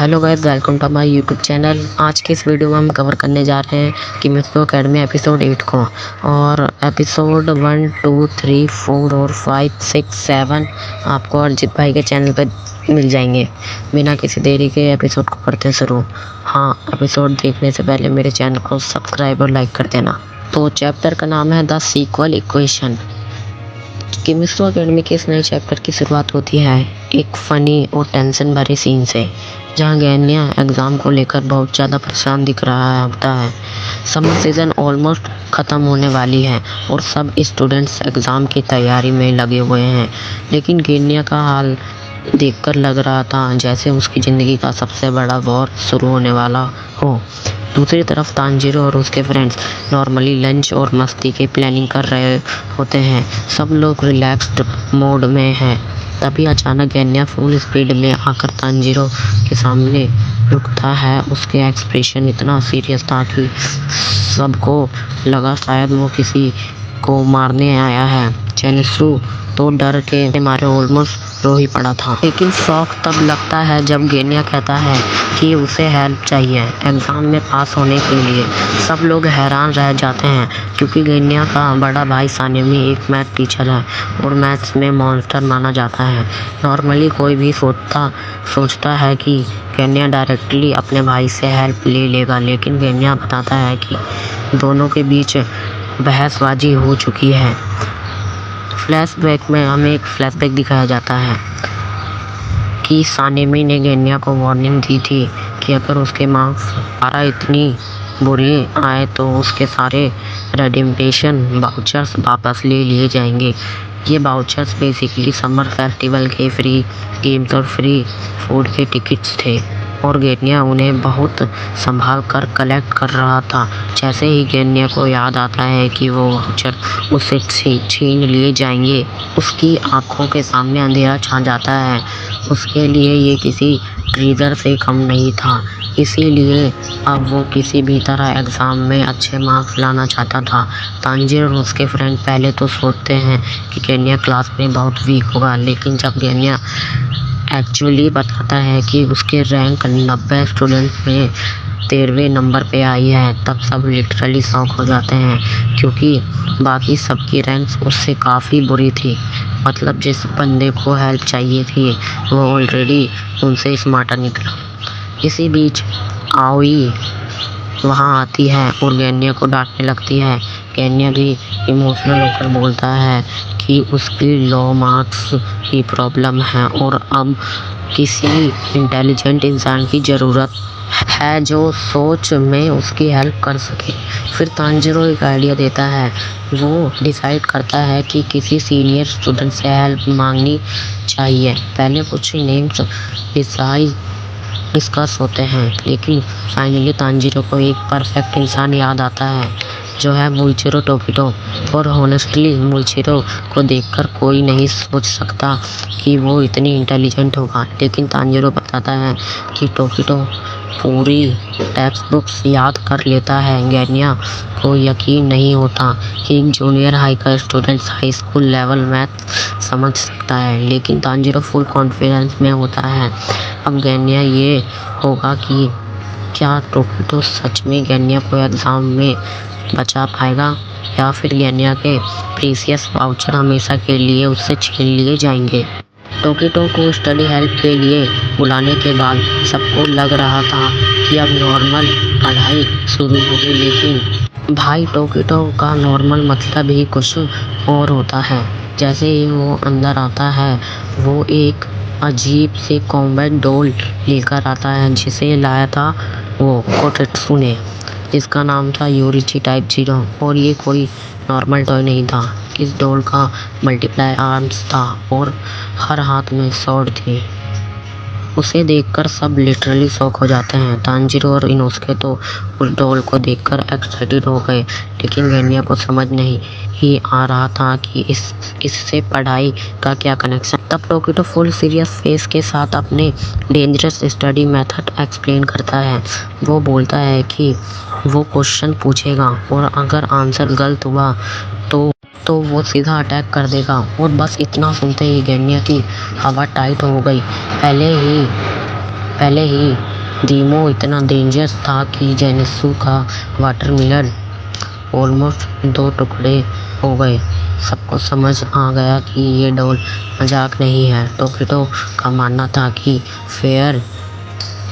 Hello guys, welcome to my YouTube channel. आज के इस वीडियो में हम कवर करने जा रहे हैं किमित्सु एकेडमी एपिसोड 8 को। और एपिसोड 1, 2, 3, 4 और 5, 6, 7 आपको अर्जित भाई के चैनल पर मिल जाएंगे। बिना किसी देरी के एपिसोड को करते शुरू। हाँ, एपिसोड देखने से पहले मेरे चैनल को सब्सक्राइब और लाइक कर देना। तो चैप्टर का नाम है द सीक्वल इक्वेशन। किमित्सु एकेडमी के इस नए चैप्टर की शुरुआत होती है एक फ़नी और टेंशन भरे सीन से, जहां गैन्या एग्ज़ाम को लेकर बहुत ज़्यादा परेशान दिख रहा होता है। समर सीज़न ऑलमोस्ट ख़त्म होने वाली है और सब स्टूडेंट्स एग्ज़ाम की तैयारी में लगे हुए हैं, लेकिन गैन्या का हाल देखकर लग रहा था जैसे उसकी ज़िंदगी का सबसे बड़ा वॉर शुरू होने वाला हो। दूसरी तरफ तांजीरो और उसके फ्रेंड्स नॉर्मली लंच और मस्ती की प्लानिंग कर रहे होते हैं। सब लोग रिलैक्स्ड मोड में हैं। तभी अचानक गैन्या फुल स्पीड में आकर तांजीरो के सामने रुकता है। उसके एक्सप्रेशन इतना सीरियस था कि सबको लगा शायद वो किसी को मारने आया है। चेनित्सु तो डर के मारे ऑलमोस्ट रो ही पड़ा था, लेकिन शौक तब लगता है जब गैन्या कहता है कि उसे हेल्प चाहिए एग्ज़ाम में पास होने के लिए। सब लोग हैरान रह जाते हैं क्योंकि गैन्या का बड़ा भाई सानेमी एक मैथ टीचर है और मैथ्स में मॉन्स्टर माना जाता है। नॉर्मली कोई भी सोचता है कि गैन्या डायरेक्टली अपने भाई से हेल्प ले लेगा, लेकिन गैन्या बताता है कि दोनों के बीच बहसबाजी हो चुकी है। फ्लैशबैक में हमें एक फ्लैशबैक दिखाया जाता है कि सानेमी ने गैन्या को वार्निंग दी थी कि अगर उसके मार्क्स 12 इतनी बुरी आए तो उसके सारे रेडिमेशन वाउचर्स वापस ले लिए जाएंगे। ये वाउचर्स बेसिकली समर फेस्टिवल के फ्री गेम्स और फ्री फूड के टिकट्स थे और गैन्या उन्हें बहुत संभाल कर कलेक्ट कर रहा था। जैसे ही गैन्या को याद आता है कि वो वाउचर उससे छीन लिए जाएंगे, उसकी आंखों के सामने अंधेरा छा जाता है। उसके लिए ये किसी ट्रीजर से कम नहीं था, इसीलिए अब वो किसी भी तरह एग्ज़ाम में अच्छे मार्क्स लाना चाहता था। तांजीरो और उसके फ्रेंड पहले तो सोचते हैं कि गैन्या क्लास में बहुत वीक होगा, लेकिन जब गैन्या एक्चुअली बताता है कि उसके रैंक 90 स्टूडेंट्स में 13वें नंबर पे आई है, तब सब लिटरली शॉक हो जाते हैं क्योंकि बाकी सबकी रैंक्स उससे काफ़ी बुरी थी। मतलब जिस बंदे को हेल्प चाहिए थी वो ऑलरेडी उनसे स्मार्टर निकला। इसी बीच आओई वहाँ आती है और गैन्या को डांटने लगती है। गैन्या भी इमोशनल होकर बोलता है कि उसकी लो मार्क्स की प्रॉब्लम है और अब किसी इंटेलिजेंट इंसान की ज़रूरत है जो सोच में उसकी हेल्प कर सके। फिर तांजीरो एक आइडिया देता है। वो डिसाइड करता है कि किसी सीनियर स्टूडेंट से हेल्प मांगनी चाहिए। पहले कुछ नेम्स डिसाइड डिस्कस होते हैं, लेकिन फाइनली तांजीरो को एक परफेक्ट इंसान याद आता है जो है मूलचिरो टोकिटो। और हॉनेस्टली मूलचिरो को देखकर कोई नहीं सोच सकता कि वो इतनी इंटेलिजेंट होगा, लेकिन तांजीरो बताता है कि टोकिटो पूरी टेक्स्ट बुक्स याद कर लेता है। गैन्या को यकीन नहीं होता कि एक जूनियर हाई का student high school level math समझ सकता है, लेकिन तांजीरो फुल कॉन्फिडेंस में होता है। अब गैन्या ये होगा कि क्या टोकिटो सच में गैन्या को एग्ज़ाम में बचा पाएगा या फिर गैन्या के प्रीशियस वाउचर हमेशा के लिए उससे छीन लिए जाएंगे। टोकिटो को स्टडी हेल्प के लिए बुलाने के बाद सबको लग रहा था कि अब नॉर्मल पढ़ाई शुरू होगी, लेकिन भाई टोकिटो का नॉर्मल मतलब ही कुछ और होता है। जैसे ही वो अंदर आता है वो एक अजीब से कॉम्बैट डॉल लेकर आता है जिसे लाया था वो कोटेत्सु ने, जिसका नाम था योरिची टाइप 0। और ये कोई नॉर्मल टॉय नहीं था। इस डॉल का मल्टीप्लाई आर्म्स था और हर हाथ में स्वॉर्ड थी। उसे देखकर सब लिटरली शॉक हो जाते हैं। तांजीरो और इनोसुके तो उस डॉल को देखकर एक्साइटेड हो गए, लेकिन गैन्या को समझ नहीं ही आ रहा था कि इससे पढ़ाई का क्या कनेक्शन। तब टोकिटो फुल सीरियस फेस के साथ अपने डेंजरस स्टडी मेथड एक्सप्लेन करता है। वो बोलता है कि वो क्वेश्चन पूछेगा और अगर आंसर गलत हुआ तो वो सीधा अटैक कर देगा। और बस इतना सुनते ही गैन्या की हवा टाइट हो गई। पहले ही दीमो इतना डेंजरस था कि जेनित्सु का वाटरमेलन ऑलमोस्ट 2 टुकड़े हो गए। सबको समझ आ गया कि ये डॉल मजाक नहीं है। टोकियो का मानना था कि फेयर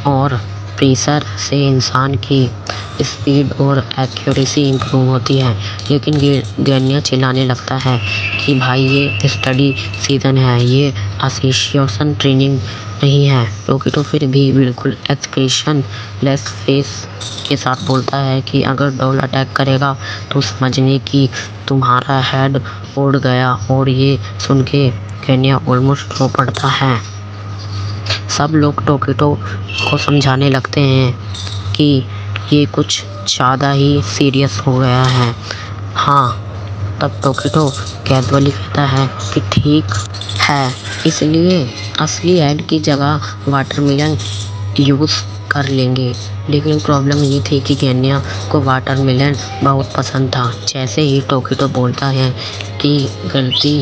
और प्रेशर से इंसान की स्पीड और एक्यूरेसी इम्प्रूव होती है, लेकिन गेन्या चिल्लाने लगता है कि भाई ये स्टडी सीजन है, ये एसोसिएशन ट्रेनिंग नहीं है। टोकियो फिर भी बिल्कुल एक्सप्रेशन लेस फेस के साथ बोलता है कि अगर डॉल अटैक करेगा तो समझने कि तुम्हारा हेड उड़ गया। और ये सुन के गेन्या ऑलमोस्ट रो पड़ता है। सब लोग टोकियो को समझाने लगते हैं कि ये कुछ ज़्यादा ही सीरियस हो गया है। हाँ, तब टोकियो कैजुअली कहता है कि ठीक है, इसलिए असली हेड की जगह वाटरमेलन यूज़ कर लेंगे। लेकिन प्रॉब्लम ये थी कि गेन्या को वाटरमेलन बहुत पसंद था। जैसे ही टोकियो बोलता है कि गलती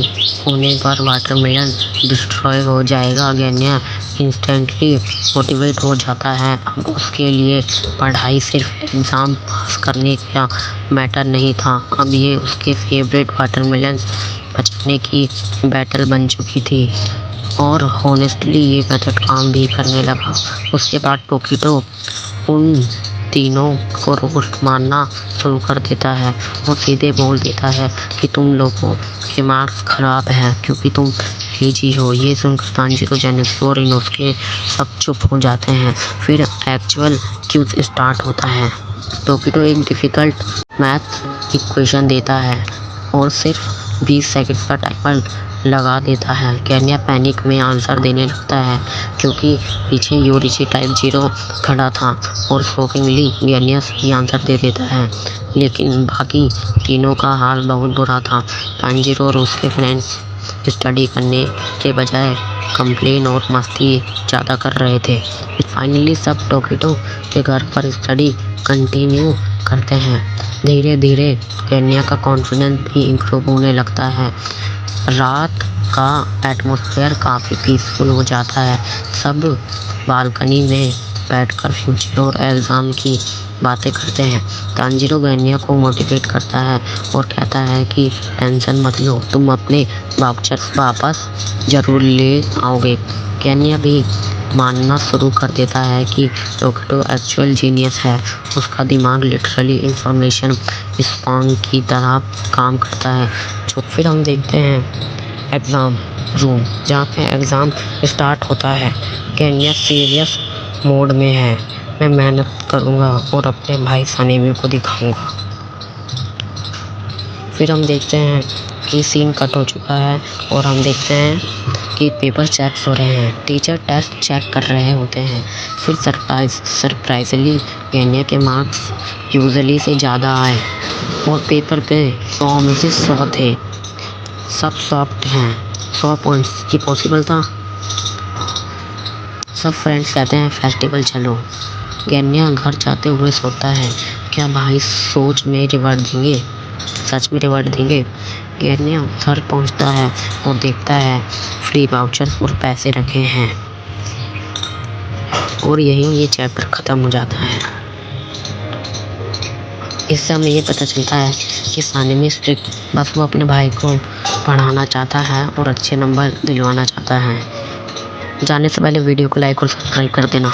होने पर वाटरमेलन डिस्ट्रॉय हो जाएगा, गेन्या इंस्टेंटली मोटिवेट हो जाता है। अब उसके लिए पढ़ाई सिर्फ एग्ज़ाम पास करने का मैटर नहीं था, अब ये उसके फेवरेट वाटरमेलन बचाने की बैटल बन चुकी थी। और हॉनेस्टली ये मेथड काम भी करने लगा। उसके बाद टोकियो उन तीनों को रोस्ट मारना शुरू कर देता है। वो सीधे बोल देता है कि तुम लोगों के मार्क्स ख़राब हैं क्योंकि तुम लेजी हो। ये सुनकर तांजीरो, जेनित्सु और इनोसुके सब चुप हो जाते हैं। फिर एक्चुअल क्यूज स्टार्ट होता है। टोकियो एक डिफ़िकल्ट मैथ इक्वेशन देता है और सिर्फ 20 सेकंड का टाइमर लगा देता है। गेन्या पैनिक में आंसर देने लगता है क्योंकि पीछे यूरिची टाइप 0 खड़ा था और शॉकिंगली गेन्या सही आंसर दे देता है। लेकिन बाकी तीनों का हाल बहुत बुरा था। तांजीरो और उसके फ्रेंड्स स्टडी करने के बजाय कंप्लेन और मस्ती ज़्यादा कर रहे थे। फाइनली सब टोकियो के घर पर स्टडी कंटिन्यू करते हैं। धीरे धीरे गेन्या का कॉन्फिडेंस भी इम्प्रूव होने लगता है। रात का एटमॉस्फेयर काफ़ी पीसफुल हो जाता है। सब बालकनी में बैठकर फ्यूचर और एग्ज़ाम की बातें करते हैं। तांजीरो गेन्या को मोटिवेट करता है और कहता है कि टेंशन मत लो, तुम अपने वाउचर्स वापस ज़रूर ले आओगे। गेन्या भी मानना शुरू कर देता है कि टोकियो एक्चुअल जीनियस है। उसका दिमाग लिटरली इंफॉर्मेशन स्पॉन्ज की तरह काम करता है। तो फिर हम देखते हैं एग्ज़ाम रूम, जहाँ पे एग्ज़ाम स्टार्ट होता है। गेन्या सीरियस मोड में है। मैं मेहनत करूँगा और अपने भाई सनेमी को दिखाऊँगा। फिर हम देखते हैं कि सीन कट हो चुका है और हम देखते हैं कि पेपर चेक हो रहे हैं। टीचर टेस्ट चेक कर रहे होते हैं। फिर सरप्राइजली गेन्या के मार्क्स यूजुअली से ज़्यादा आए और पेपर पे 100 में से 100 थे। सब सॉफ्ट हैं। 100 पॉइंट्स की पॉसिबल था। सब फ्रेंड्स कहते हैं फेस्टिवल चलो। गेन्या घर जाते हुए सोचता है, क्या भाई सोच में रिवॉर्ड देंगे, सच में रिवॉर्ड देंगे। गेन्या घर पहुंचता है और देखता है फ्री वाउचर और पैसे रखे हैं। और यही ये चैप्टर ख़त्म हो जाता है। इससे हमें ये पता चलता है कि सनेमी स्ट्रिक्ट, बस वो अपने भाई को पढ़ाना चाहता है और अच्छे नंबर दिलवाना चाहता है। जाने से पहले वीडियो को लाइक और सब्सक्राइब कर देना।